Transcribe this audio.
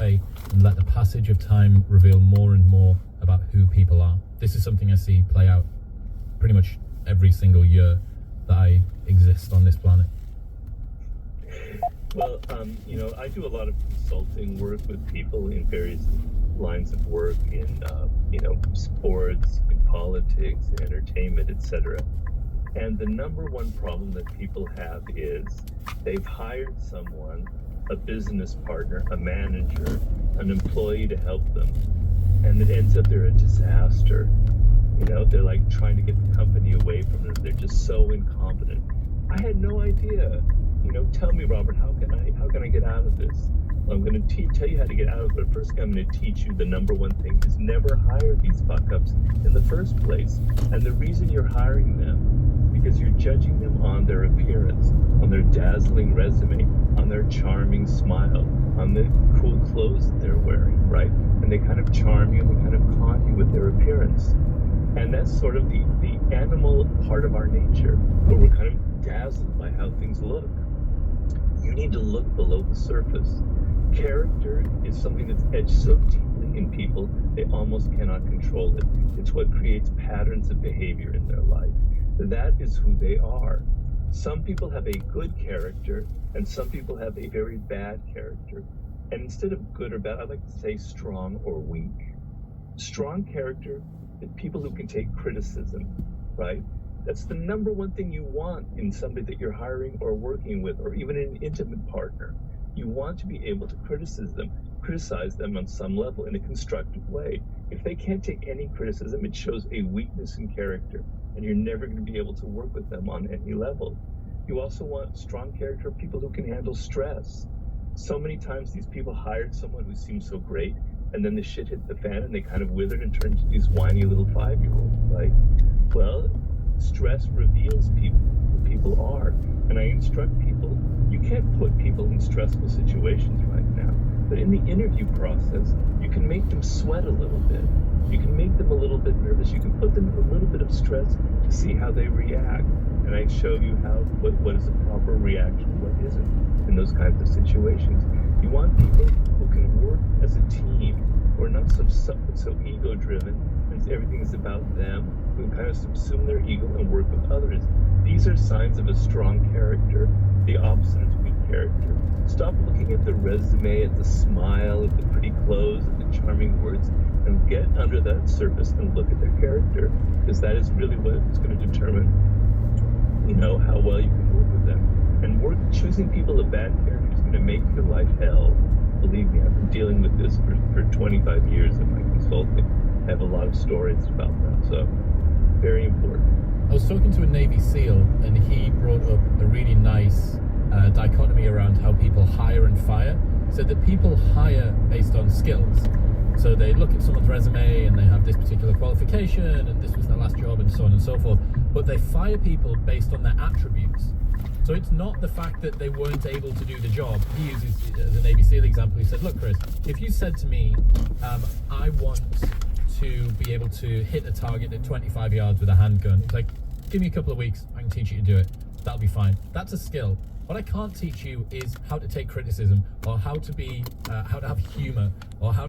and let the passage of time reveal more and more about who people are. This is something I see play out pretty much every single year that I exist on this planet. Well, I do a lot of consulting work with people in various lines of work in, sports, in politics, entertainment, etc. And the number one problem that people have is they've hired someone, a business partner, a manager, an employee to help them, and it ends up they're a disaster. They're like trying to get the company away from them. They're just so incompetent. I had no idea. Tell me, Robert, how can I get out of this? Well, I'm going to tell you how to get out of it. But first, I'm going to teach you the number one thing is never hire these fuck-ups in the first place. And the reason you're hiring them is because you're judging them on their appearance, on their dazzling resume, on their charming smile, on the cool clothes that they're wearing, right? And they kind of charm you, and they kind of con you with their appearance. And that's sort of the animal part of our nature, where we're kind of dazzled by how things look. You need to look below the surface. Character is something that's etched so deeply in people, they almost cannot control it. It's what creates patterns of behavior in their life. That is who they are. Some people have a good character, and some people have a very bad character. And instead of good or bad, I like to say strong or weak. Strong character is people who can take criticism, right? That's the number one thing you want in somebody that you're hiring or working with, or even an intimate partner. You want to be able to criticize them on some level in a constructive way. If they can't take any criticism, it shows a weakness in character, and you're never going to be able to work with them on any level. You also want strong character people who can handle stress. So many times these people hired someone who seemed so great, and then the shit hit the fan and they kind of withered and turned into these whiny little 5-year-olds, right? Well, stress reveals who people are. And I instruct people, you can't put people in stressful situations right now. But in the interview process, you can make them sweat a little bit. You can make them a little bit nervous. You can put them in a little bit of stress to see how they react. And I show you what is a proper reaction, what isn't in those kinds of situations. You want people who can work as a team, who are not so ego-driven, and everything is about them, who kind of subsume their ego and work with others. These are signs of a strong character. The opposite is weak character. Stop looking at the resume, at the smile, at the pretty clothes, at the charming words, and get under that surface and look at their character, because that is really what is going to determine, how well you can work with them. And choosing people of bad character is going to make your life hell. Believe me, I've been dealing with this for 25 years in my consulting. I have a lot of stories about that, so very important. I was talking to a Navy SEAL, and he brought up a really nice dichotomy around how people hire and fire. So that people hire based on skills. So they look at someone's resume and they have this particular qualification and this was their last job and so on and so forth. But they fire people based on their attributes. So it's not the fact that they weren't able to do the job. He uses, as a Navy SEAL example, he said, look, Chris, if you said to me, I want to be able to hit a target at 25 yards with a handgun, it's like, give me a couple of weeks, I can teach you to do it. That'll be fine. That's a skill. What I can't teach you is how to take criticism, or how to have humor, or how